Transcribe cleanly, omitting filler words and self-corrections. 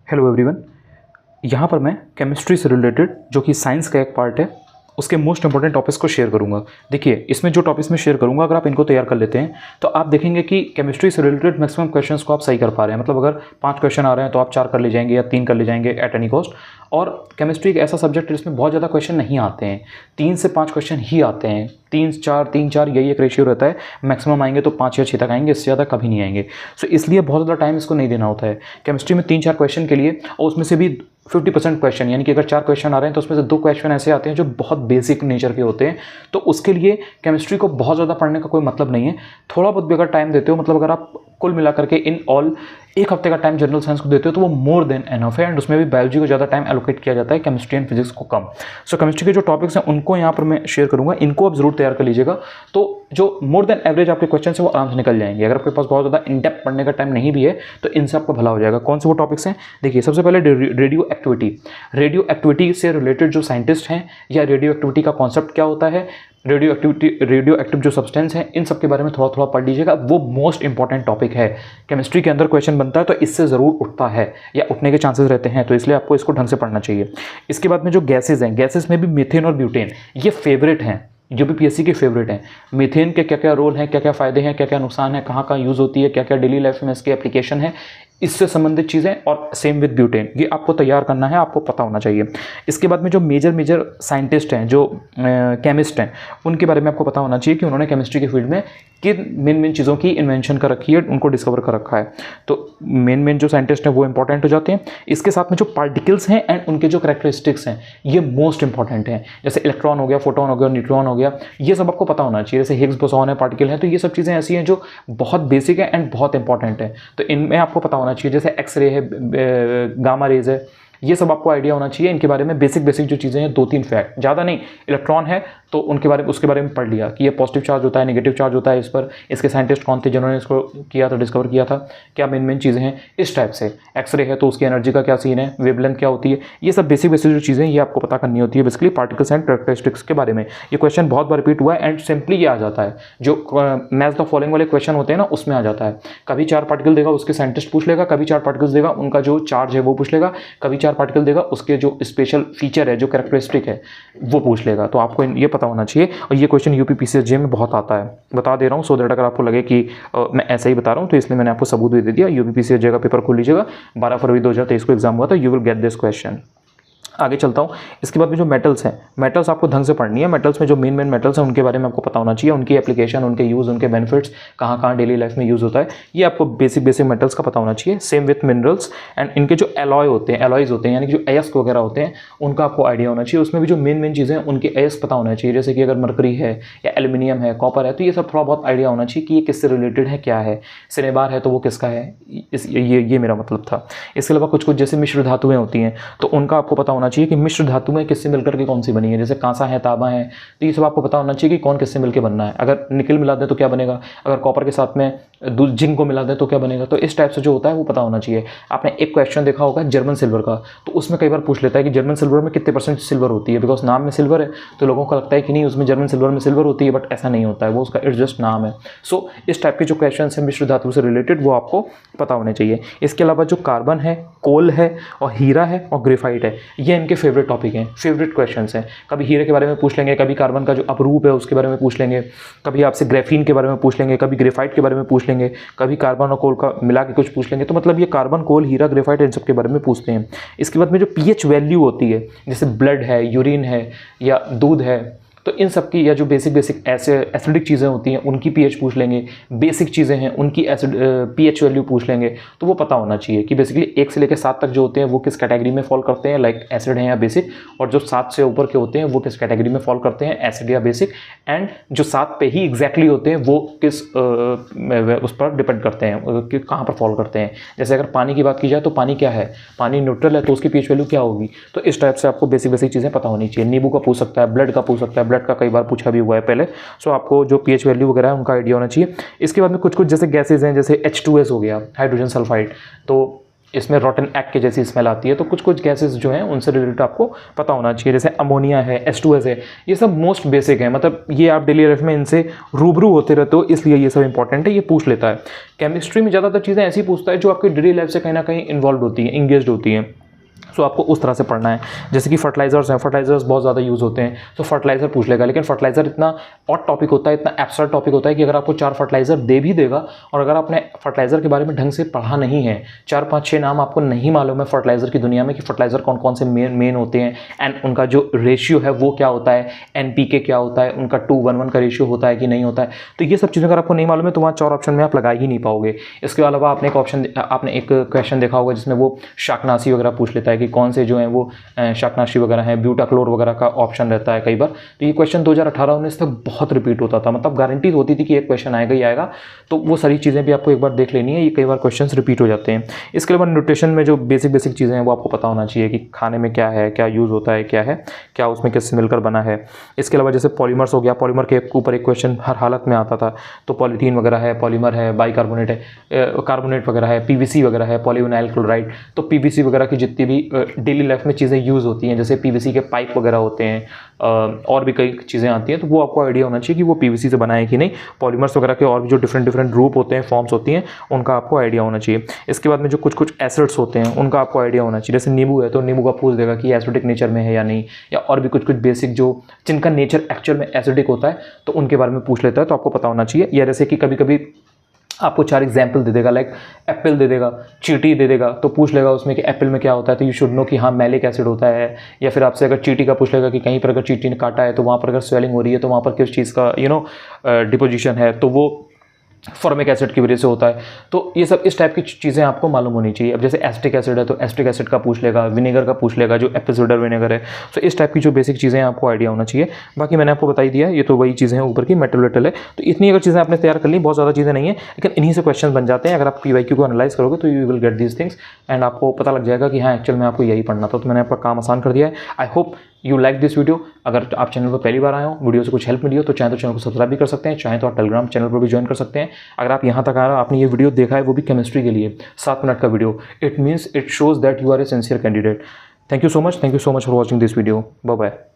Hello everyone. यहाँ पर मैं केमिस्ट्री से रिलेटेड जो कि साइंस का एक पार्ट है उसके मोस्ट इंपॉर्टेंट टॉपिक्स को शेयर करूँगा। देखिए, इसमें जो टॉपिक्स में शेयर करूँगा अगर आप इनको तैयार कर लेते हैं तो आप देखेंगे कि केमिस्ट्री से रिलेटेड मैक्सिमम क्वेश्चंस को आप सही कर पा रहे हैं। मतलब अगर 5 क्वेश्चन आ रहे हैं तो आप 4 कर ले जाएंगे या 3 कर ले जाएंगे एट एनी कॉस्ट। और केमिस्ट्री एक ऐसा सब्जेक्ट है जिसमें बहुत ज़्यादा क्वेश्चन नहीं आते हैं, 3 से 5 क्वेश्चन ही आते हैं। 3-4 यही एक रेशियो रहता है। मैक्सिमम आएंगे तो 5 या 6 तक आएंगे, इससे ज़्यादा कभी नहीं आएंगे। सो इसलिए बहुत ज़्यादा टाइम इसको नहीं देना होता है केमिस्ट्री में 3-4 क्वेश्चन के लिए। और उसमें से भी 50% क्वेश्चन, यानी कि अगर 4 क्वेश्चन आ रहे हैं तो उसमें से 2 क्वेश्चन ऐसे आते हैं जो बहुत बेसिक नेचर के होते हैं। तो उसके लिए केमिस्ट्री को बहुत ज़्यादा पढ़ने का कोई मतलब नहीं है। थोड़ा बहुत भी अगर टाइम देते हो, मतलब अगर आप कुल मिला करके इन ऑल 1 हफ्ते का टाइम जनरल साइंस को देते हो तो वो मोर देन एनफ है। एंड उसमें भी बायोलॉजी को ज़्यादा टाइम एलोकेट किया जाता है, केमिस्ट्री एंड फिजिक्स को कम। सो केमिस्ट्री के जो टॉपिक्स हैं उनको यहाँ पर मैं शेयर करूँगा, इनको आप जरूर तैयार कर लीजिएगा। तो जो मोर देन एवरेज आपके क्वेश्चन है वो आराम से निकल जाएंगे। अगर आपके पास बहुत ज़्यादा इन डेप्थ पढ़ने का टाइम नहीं भी है तो इनसे आपका भला हो जाएगा। कौन से वो टॉपिक्स हैं? देखिए, सबसे पहले रेडियो एक्टिविटी। रेडियो एक्टिविटी से रिलेटेड जो साइंटिस्ट हैं या रेडियो एक्टिविटी का कॉन्सेप्ट क्या होता है, रेडियो एक्टिव जो सब्सटेंस है, इन सब के बारे में थोड़ा थोड़ा पढ़ लीजिएगा। वो मोस्ट इंपॉर्टेंट टॉपिक है। केमिस्ट्री के अंदर क्वेश्चन बनता है तो इससे ज़रूर उठता है या उठने के चांसेस रहते हैं, तो इसलिए आपको इसको ढंग से पढ़ना चाहिए। इसके बाद में जो गैसेज हैं, गैसेज में भी मीथेन और ब्यूटेन ये फेवरेट हैं, जो भी पीएससी के फेवरेट हैं। मीथेन के क्या क्या रोल हैं, क्या क्या फ़ायदे हैं, क्या क्या नुकसान है, कहाँ कहाँ यूज़ होती है, क्या क्या डेली लाइफ में इसकी एप्लीकेशन है, इससे संबंधित चीज़ें। और सेम विद ब्यूटेन, ये आपको तैयार करना है, आपको पता होना चाहिए। इसके बाद में जो मेजर साइंटिस्ट हैं, जो केमिस्ट हैं, उनके बारे में आपको पता होना चाहिए कि उन्होंने केमिस्ट्री के फील्ड में किन मेन चीज़ों की इन्वेंशन कर रखी है, उनको डिस्कवर कर रखा है। तो मेन जो साइंटिस्ट हैं वो इंपॉर्टेंट हो जाते हैं। इसके साथ में जो पार्टिकल्स हैं एंड उनके जो करैक्टरिस्टिक्स हैं ये मोस्ट इंपॉर्टेंट हैं। जैसे इलेक्ट्रॉन हो गया, फोटोन हो गया, न्यूट्रॉन हो गया, ये सब आपको पता होना चाहिए। जैसे हिग्स बोसॉन है, पार्टिकल है, तो ये सब चीज़ें ऐसी हैं जो बहुत बेसिक है एंड बहुत इंपॉर्टेंट है। तो इनमें आपको पता होना चाहिए। जैसे एक्सरे है, गामा रेज है, ये सब आपको आइडिया होना चाहिए। इनके बारे में बेसिक जो चीज़ें हैं, 2-3 फैक्ट, ज़्यादा नहीं। इलेक्ट्रॉन है तो उसके बारे में पढ़ लिया कि ये पॉजिटिव चार्ज होता है, नेगेटिव चार्ज होता है इस पर, इसके साइंटिस्ट कौन थे जिन्होंने इसको किया था, डिस्कवर किया था, क्या मेन चीज़ें हैं, इस टाइप से। एक्सरे है तो उसकी एनर्जी का क्या सीन है, वेवलेंथ क्या होती है, ये सब बेसिक जो चीज़ें ये आपको पता करनी होती है बेसिकली पार्टिकल्स एंड कैरेक्टरिस्टिक्स के बारे में। ये क्वेश्चन बहुत बार रिपीट हुआ है एंड सिंपली ये आ जाता है। जो मैच द फॉलोइंग वाले क्वेश्चन होते हैं ना, उसमें आ जाता है। कभी 4 पार्टिकल देगा, उसके साइंटिस्ट पूछ लेगा, कभी 4 पार्टिकल्स देगा, उनका जो चार्ज है वो पूछ लेगा, कभी 4 पार्टिकल देगा, उसके जो स्पेशल फीचर है, जो कैरेक्टरिस्टिक है, वो पूछ लेगा। तो आपको ये पता होना चाहिए। और ये क्वेश्चन यूपी पीसीएसजे में बहुत आता है, बता दे रहा हूँ, सो दैट अगर आपको लगे कि मैं ऐसा ही बता रहा हूँ तो इसलिए मैंने आपको सबूत भी दे दिया। यूपी पीसीएसजे का पेपर खोल लीजिएगा, 12 फरवरी 2023 को एग्जाम हुआ था। You will get this question. आगे चलता हूँ। इसके बाद में जो मेटल्स हैं, मेटल्स आपको ढंग से पढ़नी है। मेटल्स में जो मेन मेटल्स हैं उनके बारे में आपको पता होना चाहिए, उनकी एप्लीकेशन, उनके यूज़, उनके बेनिफिट्स, कहाँ कहाँ डेली लाइफ में यूज़ होता है, ये आपको बेसिक मेटल्स का पता होना चाहिए। सेम विथ मिनरल्स एंड इनके जो एलॉयज़ होते हैं, यानी कि जो अयस्क वगैरह होते हैं, उनका आपको आइडिया होना चाहिए। उसमें भी जो मेन चीज़ें हैं उनके अयस्क पता होना चाहिए। जैसे कि अगर मरकरी है या एल्यूमिनियम है, कॉपर है, तो ये सब थोड़ा बहुत आइडिया होना चाहिए कि ये किससे रिलेटेड है, क्या है। सिनेबार है तो वो किसका है, ये मेरा मतलब था। इसके अलावा कुछ जैसे मिश्र धातुएँ होती हैं तो उनका आपको पता होना चाहिए कि मिश्र धातुएं किससे मिलकर के कौन सी बनी है। जैसे कांसा है, तांबा है, तो ये सब आपको पता होना चाहिए कि कौन किससे मिलकर बनना है। अगर निकल मिला दें तो क्या बनेगा, अगर कॉपर के साथ में जिंक को मिला दें तो क्या बनेगा। तो इस टाइप से जो होता है वो पता होना चाहिए। आपने एक क्वेश्चन देखा होगा जर्मन सिल्वर का, तो उसमें कई बार पूछ लेता है कि जर्मन सिल्वर में कितने % सिल्वर होती है। बिकॉज नाम में सिल्वर है तो लोगों को लगता है कि नहीं उसमें जर्मन सिल्वर में सिल्वर होती है, बट ऐसा नहीं होता है, वो उसका जस्ट नाम है। सो इस टाइप के जो क्वेश्चन है मिश्र धातु से रिलेटेड वो आपको पता होने चाहिए। इसके अलावा जो कार्बन है, कोल है और हीरा है और ग्रेफाइट है, ये इनके फेवरेट टॉपिक हैं, फेवरेट क्वेश्चंस हैं। कभी हीरे के बारे में पूछ लेंगे, कभी कार्बन का जो अपरूप है उसके बारे में पूछ लेंगे, कभी आपसे ग्रेफीन के बारे में पूछ लेंगे, कभी ग्रेफाइट के बारे में पूछ लेंगे, कभी कार्बन और कोल का मिला के कुछ पूछ लेंगे। तो मतलब ये कार्बन, कोल, हीरा, ग्रेफाइट इन सब के बारे में पूछते हैं। इसके बाद में जो पीएच वैल्यू होती है, जैसे ब्लड है, यूरिन है या दूध है, तो इन सब की या जो बेसिक ऐसे एसिडिक चीज़ें होती हैं उनकी पीएच पूछ लेंगे। बेसिक चीज़ें हैं उनकी पीएच वैल्यू पूछ लेंगे। तो वो पता होना चाहिए कि बेसिकली 1 से लेकर 7 तक जो होते हैं वो किस कैटेगरी में फॉल करते हैं, लाइक एसिड हैं या बेसिक, और जो 7 से ऊपर के होते हैं वो किस कैटेगरी में फॉल करते हैं, एसिड या बेसिक, एंड जो 7 पे ही एग्जैक्टली होते हैं वो किस उस पर डिपेंड करते हैं कि कहाँ पर फॉल करते हैं। जैसे अगर पानी की बात की जाए तो पानी क्या है, पानी न्यूट्रल है तो उसकी पीएच वैल्यू क्या होगी। तो इस टाइप से आपको बेसिक चीज़ें पता होनी चाहिए। नींबू का पूछ सकता है, ब्लड का पूछ सकता है, ब्लड का कई बार पूछा भी हुआ है पहले। सो आपको जो पीएच वैल्यू वगैरह है उनका आइडिया होना चाहिए। इसके बाद में कुछ जैसे गैसेज हैं, जैसे H2S हो गया, हाइड्रोजन सल्फाइड, तो इसमें रॉटन एग के जैसी स्मेल आती है। तो कुछ कुछ गैसेस जो हैं उनसे रिलेटेड आपको पता होना चाहिए, जैसे अमोनिया है, H2S है, ये सब मोस्ट बेसिक है, मतलब ये आप डेली लाइफ में इनसे रूबरू होते रहते हो, इसलिए ये सब इंपॉर्टेंट है, ये पूछ लेता है। केमिस्ट्री में ज़्यादातर चीज़ें ऐसी पूछता है जो आपकी डेली लाइफ से कहीं ना कहीं इन्वॉल्व होती हैं, इंगेज होती हैं। सो आपको उस तरह से पढ़ना है। जैसे कि फर्टिलाइजर्स हैं, फर्टिलाइजर्स बहुत ज़्यादा यूज़ होते हैं, तो फर्टिलाइजर पूछ लेगा। लेकिन फर्टिलाइजर इतना ऑड टॉपिक होता है, इतना एब्स्ट्रैक्ट टॉपिक होता है कि अगर आपको 4 फर्टिलाइजर दे भी देगा और अगर आपने फर्टिलाइजर के बारे में ढंग से पढ़ा नहीं है, 4 5 6 नाम आपको नहीं मालूम है फर्टिलाइजर की दुनिया में कि फर्टिलाइजर कौन कौन से मेन होते हैं एंड उनका जो रेशियो है वो क्या होता है, NPK क्या होता है, उनका 2:1:1 का रेशियो होता है कि नहीं होता है, तो ये सब चीज़ें अगर आपको नहीं मालूम है तो वहाँ 4 ऑप्शन में आप लगा ही नहीं पाओगे। इसके अलावा आपने एक क्वेश्चन देखा होगा जिसमें वो शाकनाशी वगैरह पूछ लेता है कि कौन से जो हैं वो शाकनाशी वगैरह है, ब्यूटाक्लोर वगैरह का ऑप्शन रहता है कई बार। तो ये क्वेश्चन 2018-19 तक बहुत रिपीट होता था, मतलब गारंटी होती थी कि एक क्वेश्चन आएगा ही आएगा। तो वो सारी चीज़ें भी आपको एक बार देख लेनी है, ये कई बार क्वेश्चन रिपीट हो जाते हैं। इसके अलावा न्यूट्रिशन में जो बेसिक चीज़ें हैं वो आपको पता होना चाहिए कि खाने में क्या है, क्या यूज़ होता है, क्या उसमें किससे मिलकर बना है। इसके अलावा जैसे पॉलीमर्स हो गया, पॉलीमर के ऊपर एक क्वेश्चन हर हालत में आता था, तो पॉलीथीन वगैरह है, पॉलीमर है, बाइकार्बोनेट है, कार्बोनेट वगैरह है, PVC वगैरह है, पॉलीविनाइल क्लोराइड। तो PVC वगैरह की जितनी भी डेली लाइफ में चीज़ें यूज़ होती हैं, जैसे PVC के पाइप वगैरह होते हैं, और भी कई चीज़ें आती हैं, तो वो आपको आइडिया होना चाहिए कि वो PVC से बना है कि नहीं। पॉलीमर्स वगैरह के और भी जो डिफरेंट ग्रुप होते हैं, फॉर्म्स होती हैं, उनका आपको आइडिया होना चाहिए। इसके बाद में जो कुछ एसिड्स होते हैं उनका आपको आइडिया होना चाहिए। जैसे नींबू है तो नींबू का पूछ देगा कि एसिडिक नेचर में है या नहीं, या और भी कुछ बेसिक जो जिनका नेचर एक्चुअल में एसिडिक होता है तो उनके बारे में पूछ लेता है, तो आपको पता होना चाहिए। या जैसे कि कभी कभी आपको 4 एग्जाम्पल दे देगा, लाइक एप्पल दे देगा, चींटी दे देगा, तो पूछ लेगा उसमें कि एप्पल में क्या होता है, तो यू शुड नो कि हाँ मैलिक एसिड होता है। या फिर आपसे अगर चींटी का पूछ लेगा कि कहीं पर अगर चींटी ने काटा है तो वहाँ पर अगर स्वेलिंग हो रही है तो वहाँ पर किस चीज़ का डिपोजिशन है, तो वो फॉर्मिक एसिड की वजह से होता है। तो ये सब इस टाइप की चीज़ें आपको मालूम होनी चाहिए। अब जैसे एसिटिक एसिड है तो एसिटिक एसिड का पूछ लेगा, विनेगर का पूछ लेगा जो एप्पल साइडर विनेगर है। तो इस टाइप की जो बेसिक चीज़ें हैं आपको आइडिया होना चाहिए। बाकी मैंने आपको बताई दिया, ये तो वही चीज़ें हैं ऊपर की, मेटल है। तो इतनी अगर चीज़ें आपने तैयार कर ली, बहुत ज़्यादा चीज़ें नहीं है, लेकिन इन्हीं से क्वेश्चन बन जाते हैं। अगर आप PYQ को एनालाइज करोगे तो you will get these things and आपको पता लग जाएगा कि हाँ एक्चुअल में आपको यही पढ़ना था। तो मैंने आपका काम आसान कर दिया है। I hope you like this video. अगर आप चैनल पर पहली बार आए हो, वीडियो से कुछ हेल्प मिली हो, तो चाहे तो चैनल को सब्सक्राइब भी कर सकते हैं, चाहे तो आप टेलीग्राम चैनल पर भी ज्वाइन कर सकते हैं। अगर आप यहाँ तक आ रहे हो, आपने ये वीडियो देखा है वो भी केमिस्ट्री के लिए 7 मिनट का video, it means it shows that you are a sincere candidate. Thank you so much for watching this video. Bye bye.